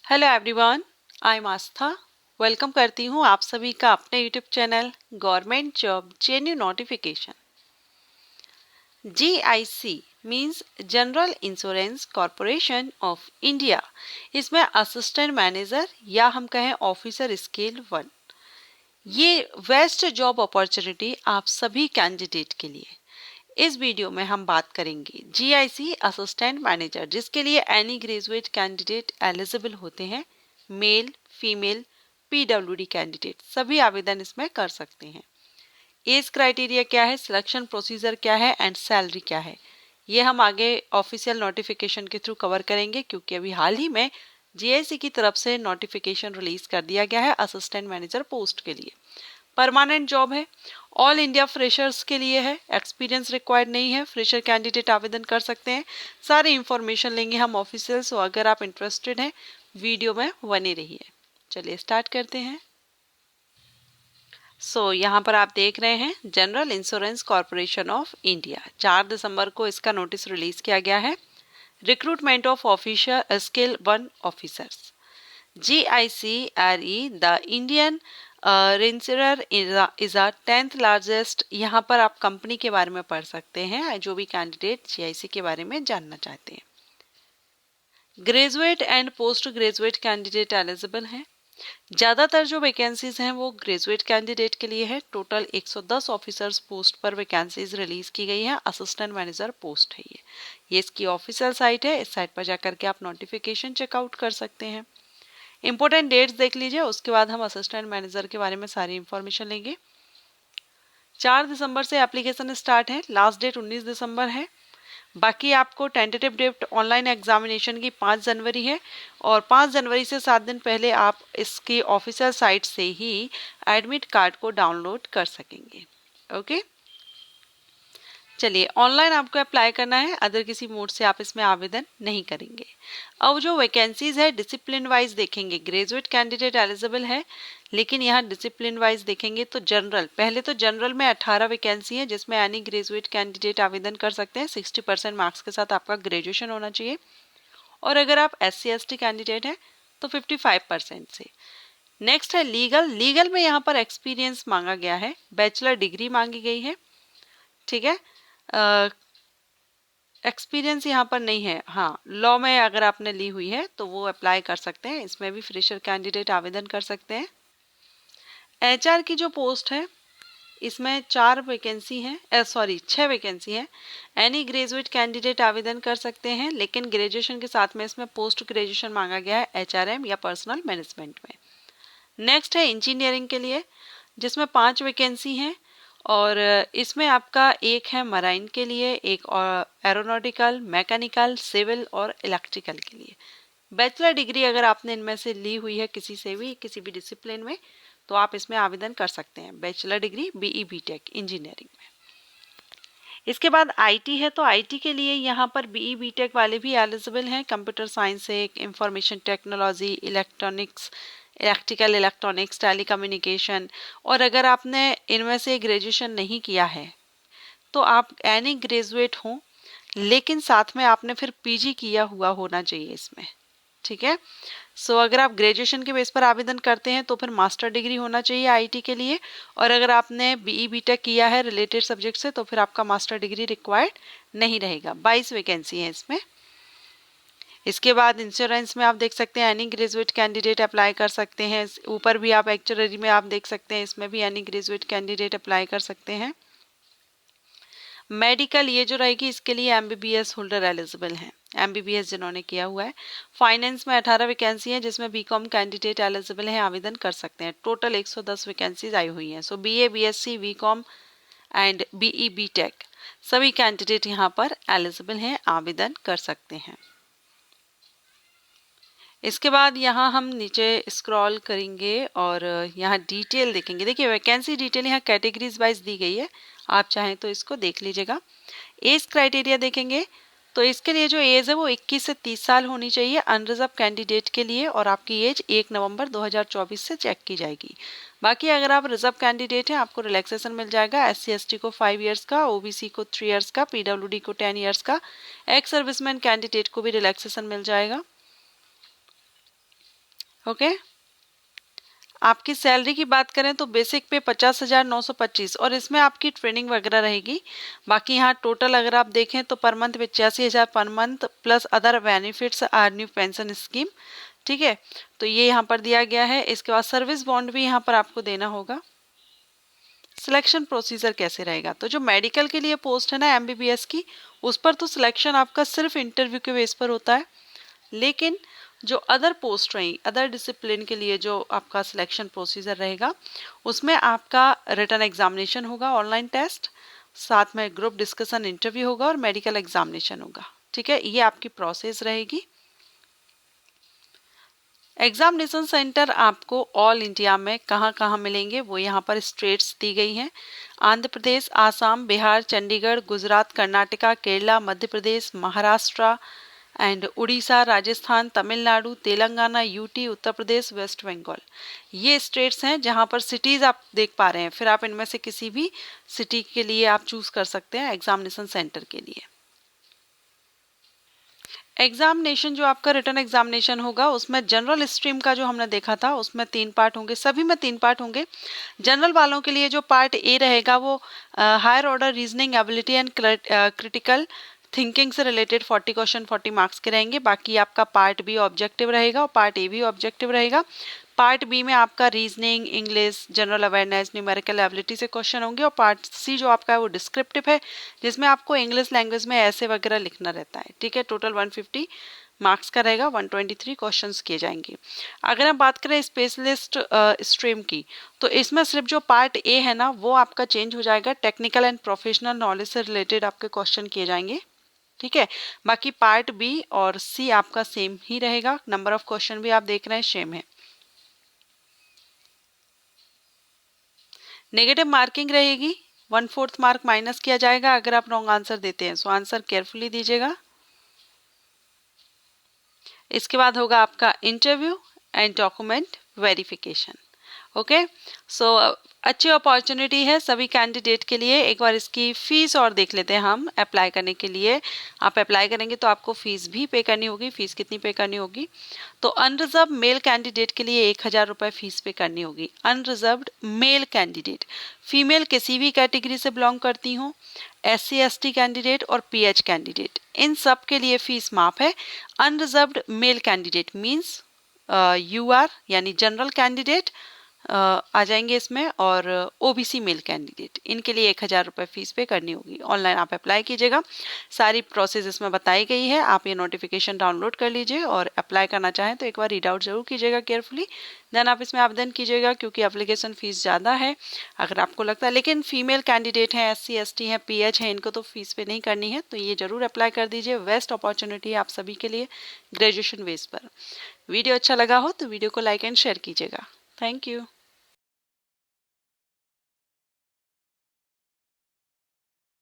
Hello everyone, I am Aastha. Welcome करती हूँ आप सभी का अपने YouTube channel government job जेन्यू notification. GIC means general insurance corporation of India. इसमें असिस्टेंट मैनेजर या हम कहें ऑफिसर स्केल 1, ये बेस्ट जॉब अपॉर्चुनिटी आप सभी कैंडिडेट के लिए। इस वीडियो में हम बात करेंगे GIC असिस्टेंट मैनेजर, जिसके लिए एनी ग्रेजुएट कैंडिडेट एलिजिबल होते हैं। मेल, फीमेल, PWD कैंडिडेट सभी आवेदन इसमें कर सकते हैं। एज क्राइटेरिया क्या है, सिलेक्शन प्रोसीजर क्या है एंड सैलरी क्या है, ये हम आगे ऑफिशियल नोटिफिकेशन के थ्रू कवर करेंगे, क्योंकि अभी हाल ही में GIC की तरफ से नोटिफिकेशन रिलीज कर दिया गया है असिस्टेंट मैनेजर पोस्ट के लिए। परमानेंट जॉब है, ऑल इंडिया फ्रेशर्स के लिए है, एक्सपीरियंस रिक्वायर्ड नहीं है, फ्रेशर कैंडिडेट आवेदन कर सकते हैं। सारी इंफॉर्मेशन लेंगे हम ऑफिशियल, सो अगर आप इंटरेस्टेड हैं वीडियो में बने रहिए। चलिए स्टार्ट करते हैं। यहाँ पर आप देख रहे हैं general insurance corporation of India, 4 दिसंबर को इसका नोटिस रिलीज किया गया है। Recruitment of officer scale 1 officers. GICRE the Indian reinsurer is a 10th largest. यहाँ पर आप कंपनी के बारे में पढ़ सकते हैं, जो भी कैंडिडेट GIC के बारे में जानना चाहते हैं। Graduate and post graduate candidate eligible हैं। ज़्यादातर जो वैकेंसीज हैं वो ग्रेजुएट कैंडिडेट के लिए है। टोटल 110 ऑफिसर्स पोस्ट पर वैकेंसीज रिलीज की गई हैं। असिस्टेंट मैनेजर पोस्ट है ये इसकी ऑफिशियल साइट है। इस साइट पर जाकर के आप नोटिफिकेशन चेकआउट कर सकते हैं। इंपॉर्टेंट डेट्स देख लीजिए, उसके बाद हम असिस्टेंट मैनेजर के बारे में सारी इंफॉर्मेशन लेंगे। 4 दिसंबर से एप्लीकेशन स्टार्ट है, लास्ट डेट 19 दिसंबर है। बाकी आपको टेंटेटिव डेट ऑनलाइन एग्जामिनेशन की 5 जनवरी है, और 5 जनवरी से 7 दिन पहले आप इसकी ऑफिशियल साइट से ही एडमिट कार्ड को डाउनलोड कर सकेंगे। ओके, चलिए ऑनलाइन आपको अप्लाई करना है, अदर किसी मोड से आप इसमें आवेदन नहीं करेंगे। अब जो वैकेंसीज है डिसिप्लिन वाइज देखेंगे। ग्रेजुएट कैंडिडेट एलिजिबल है, लेकिन यहाँ डिसिप्लिन वाइज देखेंगे तो जनरल, पहले तो जनरल में 18 वैकेंसी है, जिसमें एनी ग्रेजुएट कैंडिडेट आवेदन कर सकते हैं। 60% मार्क्स के साथ आपका ग्रेजुएशन होना चाहिए, और अगर आप SC/ST कैंडिडेट हैं तो 55% से। नेक्स्ट है लीगल। लीगल में यहाँ पर एक्सपीरियंस मांगा गया है, बैचलर डिग्री मांगी गई है। ठीक है, एक्सपीरियंस यहाँ पर नहीं है। हाँ, लॉ में अगर आपने ली हुई है तो वो अप्लाई कर सकते हैं, इसमें भी फ्रेशर कैंडिडेट आवेदन कर सकते हैं। HR की जो पोस्ट है इसमें 6 वैकेंसी है। एनी ग्रेजुएट कैंडिडेट आवेदन कर सकते हैं, लेकिन ग्रेजुएशन के साथ में इसमें पोस्ट ग्रेजुएशन मांगा गया है HRM या पर्सनल मैनेजमेंट में। नेक्स्ट है इंजीनियरिंग के लिए, जिसमें 5 वैकेंसी हैं, और इसमें आपका एक है मराइन के लिए, एक एरोनॉटिकल, मैकेनिकल, सिविल और इलेक्ट्रिकल के लिए। बैचलर डिग्री अगर आपने इनमें से ली हुई है किसी भी डिसिप्लिन में, तो आप इसमें आवेदन कर सकते हैं। Bachelor degree BE BTech engineering में। इसके बाद IT है, तो IT के लिए यहाँ पर BE BTech वाले भी एलिजिबल हैं। कंप्यूटर साइंस से information technology, electronics, electrical, electronics, telecommunication, और अगर आपने इनमें से ग्रेजुएशन नहीं किया है तो आप एनी ग्रेजुएट हों, लेकिन साथ में आपने फिर PG किया हुआ होना चाहिए इसमें। ठीक है, अगर आप ग्रेजुएशन के बेस पर आवेदन करते हैं तो फिर मास्टर डिग्री होना चाहिए IT के लिए, और अगर आपने BE BTech किया है रिलेटेड सब्जेक्ट से तो फिर आपका मास्टर डिग्री रिक्वायर्ड नहीं रहेगा। 22 वैकेंसी है इसमें। इसके बाद इंश्योरेंस में आप देख सकते हैं एनी ग्रेजुएट कैंडिडेट अप्लाई कर सकते हैं। ऊपर भी आप एक्चुअरी में आप देख सकते हैं, इसमें भी एनी ग्रेजुएट कैंडिडेट अप्लाई कर सकते हैं। मेडिकल ये जो रहेगी, इसके लिए MBBS होल्डर एलिजिबल हैं, MBBS जिन्होंने किया हुआ है। फाइनेंस में 18 वैकेंसी हैं, जिसमें BCom कैंडिडेट एलिजिबल हैं, आवेदन कर सकते हैं। टोटल 110 वैकेंसीज आई हुई हैं। BA BSc BCom and BE BTech सभी कैंडिडेट यहाँ पर एलिजिबल हैं, आवेदन कर सकते हैं। इसके बाद यहाँ हम नीचे स्क्रॉल करेंगे और यहाँ डिटेल देखेंगे। देखिए वैकेंसी डिटेल यहाँ कैटेगरीज वाइज दी गई है, आप चाहें तो इसको देख लीजिएगा। एज क्राइटेरिया देखेंगे तो इसके लिए जो एज है वो 21 से 30 साल होनी चाहिए अनरिजर्व कैंडिडेट के लिए, और आपकी एज 1 नवंबर 2024 से चेक की जाएगी। बाकी अगर आप रिजर्व कैंडिडेट हैं आपको रिलैक्सेशन मिल जाएगा। SC/ST को 5 इयर्स का, OBC को 3 इयर्स का, PWD को 10 इयर्स का, एक्स सर्विसमैन कैंडिडेट को भी रिलैक्सेशन मिल जाएगा। ओके। आपकी सैलरी की बात करें तो बेसिक पे 50,925 और इसमें आपकी ट्रेनिंग वगैरह रहेगी। बाकी यहाँ टोटल अगर आप देखें तो पर month 85,000 per month plus other benefits are new pension scheme. ठीक है, तो ये यहाँ पर दिया गया है। इसके बाद सर्विस बॉन्ड भी यहाँ पर आपको देना होगा। सिलेक्शन प्रोसीजर कैसे रहेगा, तो जो मेडिकल के लिए पोस्ट है ना एमबीबीएस की, उस पर तो सिलेक्शन आपका सिर्फ इंटरव्यू के बेस पर होता है। लेकिन जो अदर पोस्ट रही, अदर डिसिप्लिन के लिए जो आपका सिलेक्शन प्रोसीजर रहेगा, उसमें आपका रिटन एग्जामिनेशन होगा, ऑनलाइन टेस्ट, साथ में ग्रुप डिस्कशन इंटरव्यू होगा और मेडिकल एग्जामिनेशन होगा। ठीक है, ये आपकी प्रोसेस रहेगी। एग्जामिनेशन सेंटर आपको ऑल इंडिया में कहाँ कहाँ मिलेंगे वो यहाँ पर स्टेट्स दी गई हैं। Andhra Pradesh, Assam, Bihar, Chandigarh, Gujarat, Karnataka, Kerala, Madhya Pradesh, Maharashtra and Orissa, Rajasthan, Tamil Nadu, Telangana, UT, Uttar Pradesh, west Bengal. ये स्टेट्स हैं जहाँ पर सिटीज़ आप देख पा रहे हैं। फिर आप इनमें से किसी भी सिटी के लिए आप चूज़ कर सकते हैं एग्जामिनेशन सेंटर के लिए। एग्जामिनेशन जो आपका रिटन एग्जामिनेशन होगा उसमें जनरल स्ट्रीम का जो हमने देखा था उसमें 3 पार्ट होंगे, सभी में 3 पार्ट होंगे। जनरल वालों के लिए जो पार्ट ए रहेगा वो higher order reasoning ability and critical thinking से रिलेटेड 40 क्वेश्चन 40 मार्क्स के रहेंगे। बाकी आपका पार्ट बी ऑब्जेक्टिव रहेगा और पार्ट ए भी ऑब्जेक्टिव रहेगा। पार्ट बी में आपका reasoning, English, general awareness, numerical ability से क्वेश्चन होंगे और पार्ट सी जो आपका है वो डिस्क्रिप्टिव है, जिसमें आपको इंग्लिश लैंग्वेज में ऐसे वगैरह लिखना रहता है। ठीक है, टोटल 150 मार्क्स का रहेगा, 123 क्वेश्चंस किए जाएंगे। अगर हम बात करें स्पेशलिस्ट स्ट्रीम की, तो इसमें सिर्फ जो पार्ट ए है ना वो आपका चेंज हो जाएगा। टेक्निकल एंड प्रोफेशनल नॉलेज से रिलेटेड आपके क्वेश्चन किए जाएंगे। ठीक है, बाकी पार्ट बी और सी आपका सेम ही रहेगा। नंबर ऑफ क्वेश्चन भी आप देख रहे हैं सेम है। नेगेटिव मार्किंग रहेगी, 1/4 मार्क माइनस किया जाएगा अगर आप रॉन्ग आंसर देते हैं। सो आंसर केयरफुली दीजिएगा। इसके बाद होगा आपका interview and document verification. Okay, so अच्छी अपॉर्चुनिटी है सभी कैंडिडेट के लिए। एक बार इसकी फीस और देख लेते हैं हम। अप्लाई करने के लिए आप अप्लाई करेंगे तो आपको फीस भी पे करनी होगी। फीस कितनी पे करनी होगी, तो अनरिजर्व मेल कैंडिडेट के लिए 1,000 रुपये फीस पे करनी होगी। अनरिजर्व्ड मेल कैंडिडेट, फीमेल किसी भी कैटेगरी से बिलोंग करती हूँ, SC ST कैंडिडेट और PH कैंडिडेट, इन सब के लिए फीस माफ है। Unreserved male candidate means UR यानी जनरल कैंडिडेट आ जाएंगे इसमें, और OBC मेल कैंडिडेट, इनके लिए 1,000 रुपये फीस पे करनी होगी। ऑनलाइन आप अप्लाई कीजिएगा, सारी प्रोसेस इसमें बताई गई है। आप ये नोटिफिकेशन डाउनलोड कर लीजिए और अप्लाई करना चाहें तो एक बार रीड आउट जरूर कीजिएगा केयरफुली, देन आप इसमें आवेदन कीजिएगा, क्योंकि एप्लीकेशन फीस ज़्यादा है। अगर आपको लगता है, लेकिन फीमेल कैंडिडेट हैं, SC ST हैं, PH हैं, इनको तो फीस पे नहीं करनी है, तो ये जरूर अप्लाई कर दीजिए। बेस्ट अपॉर्चुनिटी है आप सभी के लिए ग्रेजुएशन बेस पर। वीडियो अच्छा लगा हो तो वीडियो को लाइक एंड शेयर कीजिएगा। Thank you.